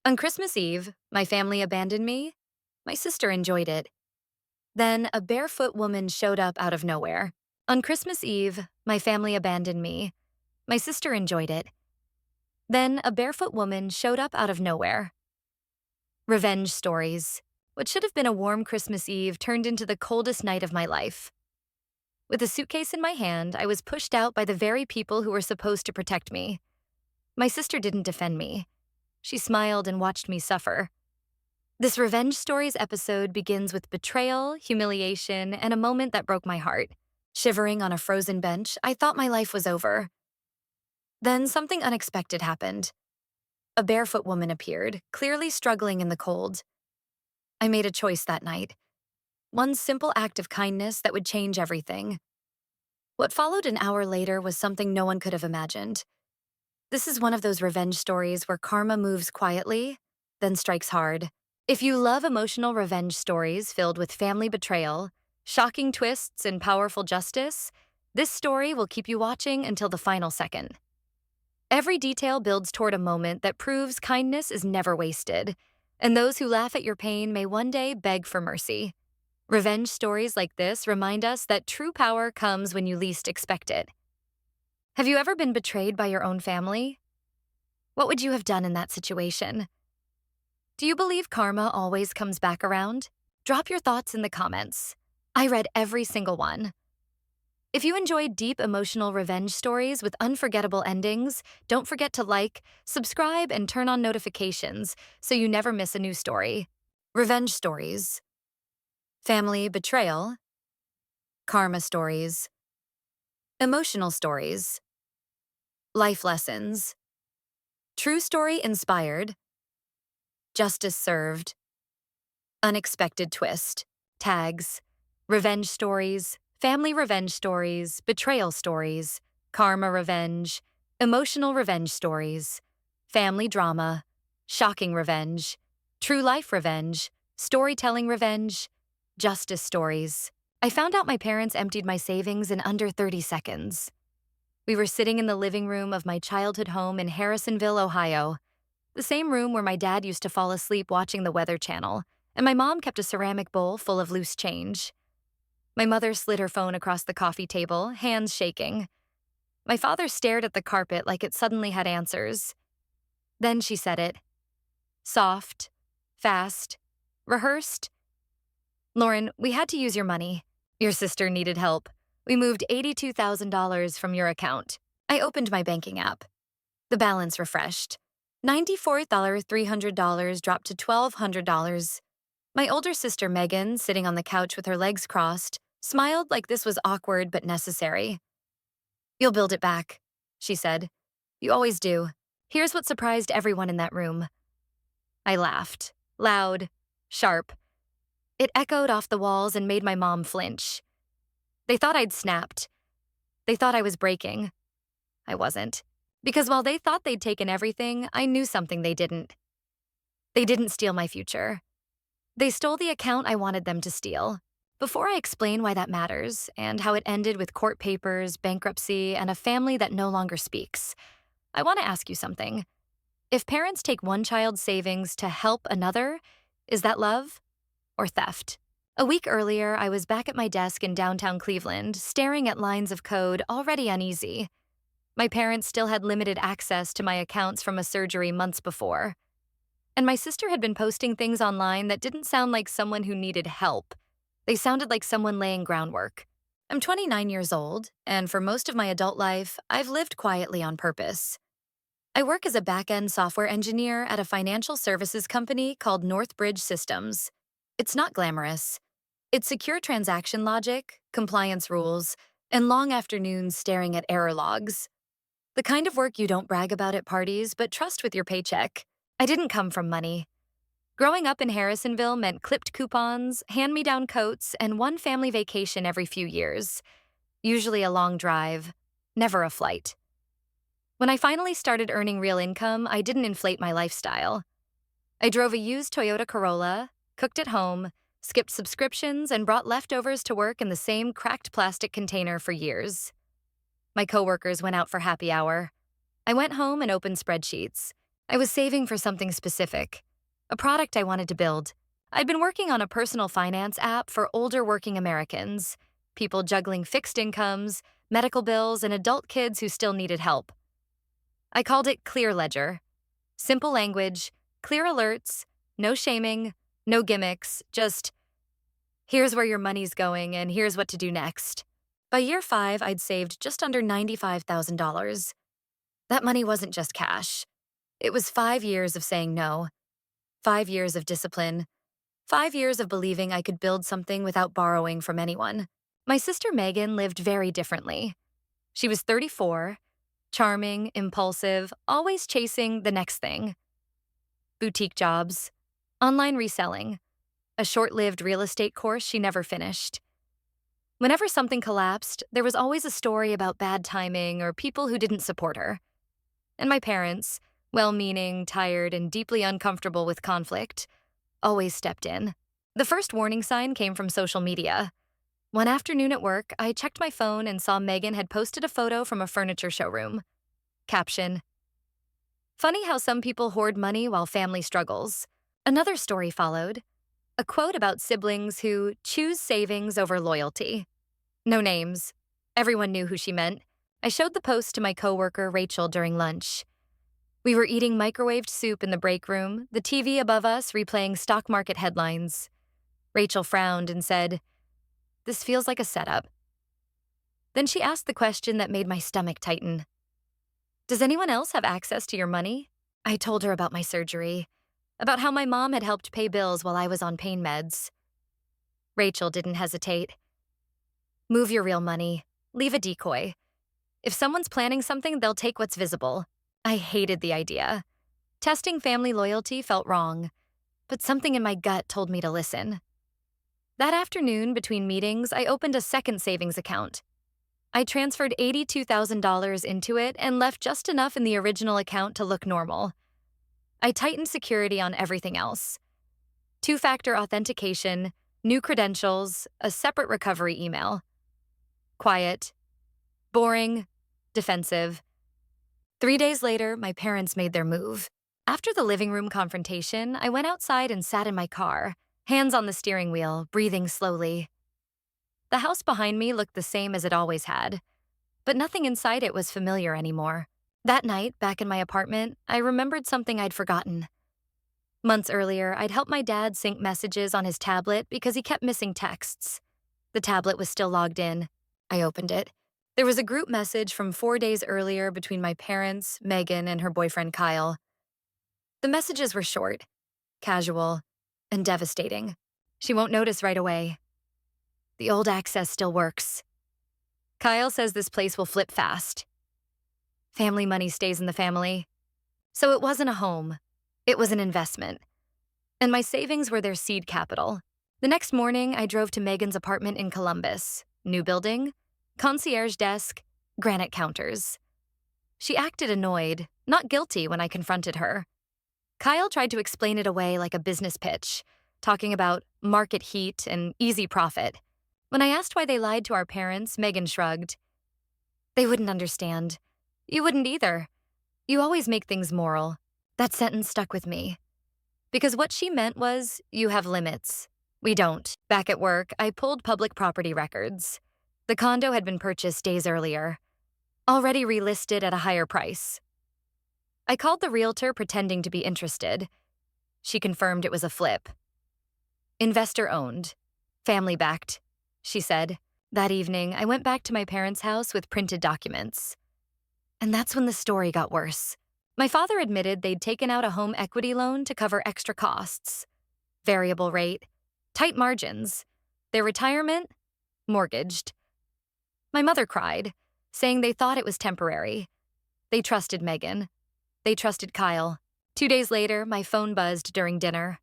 On Christmas Eve, my family abandoned me. My sister enjoyed it. Then a barefoot woman showed up out of nowhere. On Christmas Eve, my family abandoned me. My sister enjoyed it. Then a barefoot woman showed up out of nowhere. Revenge stories. What should have been a warm Christmas Eve turned into the coldest night of my life. With a suitcase in my hand, I was pushed out by the very people who were supposed to protect me. My sister didn't defend me. She smiled and watched me suffer. This Revenge Stories episode begins with betrayal, humiliation, and a moment that broke my heart. Shivering on a frozen bench, I thought my life was over. Then something unexpected happened. A barefoot woman appeared, clearly struggling in the cold. I made a choice that night. One simple act of kindness that would change everything. What followed an hour later was something no one could have imagined. This is one of those revenge stories where karma moves quietly, then strikes hard. If you love emotional revenge stories filled with family betrayal, shocking twists, and powerful justice, this story will keep you watching until the final second. Every detail builds toward a moment that proves kindness is never wasted, and those who laugh at your pain may one day beg for mercy. Revenge stories like this remind us that true power comes when you least expect it. Have you ever been betrayed by your own family? What would you have done in that situation? Do you believe karma always comes back around? Drop your thoughts in the comments. I read every single one. If you enjoyed deep emotional revenge stories with unforgettable endings, don't forget to like, subscribe, and turn on notifications so you never miss a new story. Revenge stories, family betrayal, karma stories, emotional stories, life lessons, true story inspired, justice served, unexpected twist, tags, revenge stories, family revenge stories, betrayal stories, karma revenge, emotional revenge stories, family drama, shocking revenge, true life revenge, storytelling revenge, justice stories. I found out my parents emptied my savings in under 30 seconds. We were sitting in the living room of my childhood home in Harrisonville, Ohio, the same room where my dad used to fall asleep watching the Weather Channel, and my mom kept a ceramic bowl full of loose change. My mother slid her phone across the coffee table, hands shaking. My father stared at the carpet like it suddenly had answers. Then she said it. Soft, fast, rehearsed. "Lauren, we had to use your money. Your sister needed help. We moved $82,000 from your account." I opened my banking app. The balance refreshed. $94,300 dropped to $1,200. My older sister, Megan, sitting on the couch with her legs crossed, smiled like this was awkward but necessary. "You'll build it back," she said. "You always do. Here's what surprised everyone in that room." I laughed, loud, sharp. It echoed off the walls and made my mom flinch. They thought I'd snapped. They thought I was breaking. I wasn't. Because while they thought they'd taken everything, I knew something they didn't. They didn't steal my future. They stole the account I wanted them to steal. Before I explain why that matters, and how it ended with court papers, bankruptcy, and a family that no longer speaks, I want to ask you something. If parents take one child's savings to help another, is that love or theft? A week earlier, I was back at my desk in downtown Cleveland, staring at lines of code already uneasy. My parents still had limited access to my accounts from a surgery months before. And my sister had been posting things online that didn't sound like someone who needed help. They sounded like someone laying groundwork. I'm 29 years old, and for most of my adult life, I've lived quietly on purpose. I work as a back-end software engineer at a financial services company called Northbridge Systems. It's not glamorous. It's secure transaction logic, compliance rules, and long afternoons staring at error logs. The kind of work you don't brag about at parties, but trust with your paycheck. I didn't come from money. Growing up in Harrisonville meant clipped coupons, hand-me-down coats, and one family vacation every few years. Usually a long drive, never a flight. When I finally started earning real income, I didn't inflate my lifestyle. I drove a used Toyota Corolla, cooked at home, skipped subscriptions, and brought leftovers to work in the same cracked plastic container for years. My coworkers went out for happy hour. I went home and opened spreadsheets. I was saving for something specific, a product I wanted to build. I'd been working on a personal finance app for older working Americans, people juggling fixed incomes, medical bills, and adult kids who still needed help. I called it Clear Ledger. Simple language, clear alerts, no shaming, no gimmicks, just here's where your money's going and here's what to do next. By year 5, I'd saved just under $95,000. That money wasn't just cash. It was 5 years of saying no, 5 years of discipline, 5 years of believing I could build something without borrowing from anyone. My sister Megan lived very differently. She was 34, charming, impulsive, always chasing the next thing. Boutique jobs, online reselling, a short-lived real estate course she never finished. Whenever something collapsed, there was always a story about bad timing or people who didn't support her. And my parents, well-meaning, tired, and deeply uncomfortable with conflict, always stepped in. The first warning sign came from social media. One afternoon at work, I checked my phone and saw Megan had posted a photo from a furniture showroom. Caption: "Funny how some people hoard money while family struggles." Another story followed, a quote about siblings who choose savings over loyalty. No names. Everyone knew who she meant. I showed the post to my coworker Rachel during lunch. We were eating microwaved soup in the break room, the TV above us replaying stock market headlines. Rachel frowned and said, "This feels like a setup." Then she asked the question that made my stomach tighten. "Does anyone else have access to your money?" I told her about my surgery, about how my mom had helped pay bills while I was on pain meds. Rachel didn't hesitate. "Move your real money. Leave a decoy. If someone's planning something, they'll take what's visible." I hated the idea. Testing family loyalty felt wrong, but something in my gut told me to listen. That afternoon, between meetings, I opened a second savings account. I transferred $82,000 into it and left just enough in the original account to look normal. I tightened security on everything else. 2-factor authentication, new credentials, a separate recovery email. Quiet, boring, defensive. 3 days later, my parents made their move. After the living room confrontation, I went outside and sat in my car, hands on the steering wheel, breathing slowly. The house behind me looked the same as it always had, but nothing inside it was familiar anymore. That night, back in my apartment, I remembered something I'd forgotten. Months earlier, I'd helped my dad sync messages on his tablet because he kept missing texts. The tablet was still logged in. I opened it. There was a group message from 4 days earlier between my parents, Megan, and her boyfriend Kyle. The messages were short, casual, and devastating. "She won't notice right away. The old access still works. Kyle says this place will flip fast. Family money stays in the family." So it wasn't a home. It was an investment. And my savings were their seed capital. The next morning, I drove to Megan's apartment in Columbus. New building, concierge desk, granite counters. She acted annoyed, not guilty when I confronted her. Kyle tried to explain it away like a business pitch, talking about market heat and easy profit. When I asked why they lied to our parents, Megan shrugged. "They wouldn't understand. You wouldn't either. You always make things moral." That sentence stuck with me. Because what she meant was, you have limits. We don't. Back at work, I pulled public property records. The condo had been purchased days earlier, already relisted at a higher price. I called the realtor pretending to be interested. She confirmed it was a flip. "Investor-owned. Family-backed," she said. That evening, I went back to my parents' house with printed documents. And that's when the story got worse. My father admitted they'd taken out a home equity loan to cover extra costs. Variable rate, tight margins. Their retirement? Mortgaged. My mother cried, saying they thought it was temporary. They trusted Megan. They trusted Kyle. 2 days later, my phone buzzed during dinner.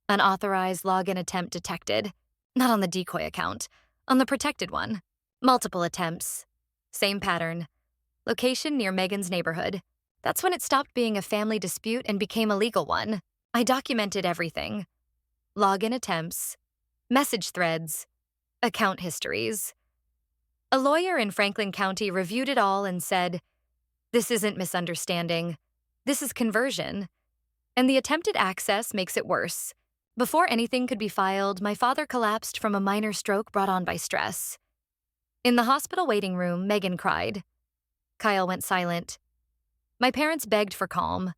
Unauthorized login attempt detected. Not on the decoy account, on the protected one. Multiple attempts. Same pattern. Location near Megan's neighborhood. That's when it stopped being a family dispute and became a legal one. I documented everything. Login attempts, message threads, account histories. A lawyer in Franklin County reviewed it all and said, "This isn't misunderstanding. This is conversion. And the attempted access makes it worse. Before anything could be filed, my father collapsed from a minor stroke brought on by stress. In the hospital waiting room, Megan cried. Kyle went silent. My parents begged for calm.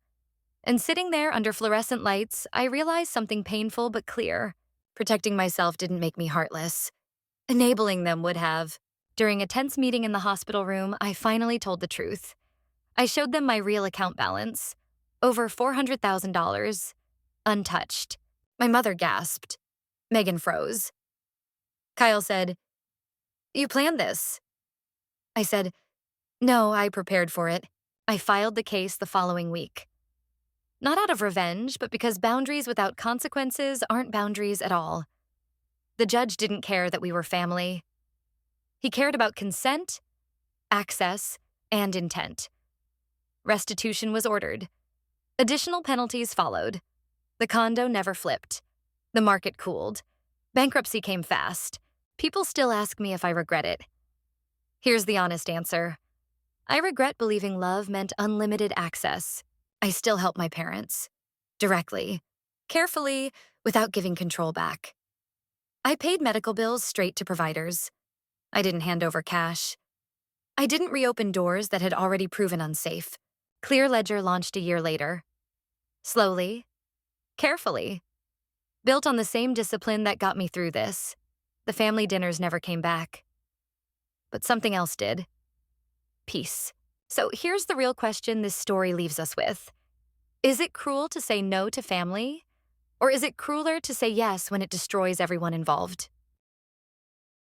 And sitting there under fluorescent lights, I realized something painful but clear. Protecting myself didn't make me heartless. Enabling them would have. During a tense meeting in the hospital room, I finally told the truth. I showed them my real account balance. Over $400,000. Untouched. My mother gasped. Megan froze. Kyle said, "You planned this." I said, "No, I prepared for it. I filed the case the following week." Not out of revenge, but because boundaries without consequences aren't boundaries at all. The judge didn't care that we were family. He cared about consent, access, and intent. Restitution was ordered. Additional penalties followed. The condo never flipped. The market cooled. Bankruptcy came fast. People still ask me if I regret it. Here's the honest answer. I regret believing love meant unlimited access. I still help my parents. Directly. Carefully, without giving control back. I paid medical bills straight to providers. I didn't hand over cash. I didn't reopen doors that had already proven unsafe. Clear Ledger launched a year later. Slowly. Carefully. Built on the same discipline that got me through this. The family dinners never came back. But something else did. Peace. So here's the real question this story leaves us with. Is it cruel to say no to family? Or is it crueler to say yes when it destroys everyone involved?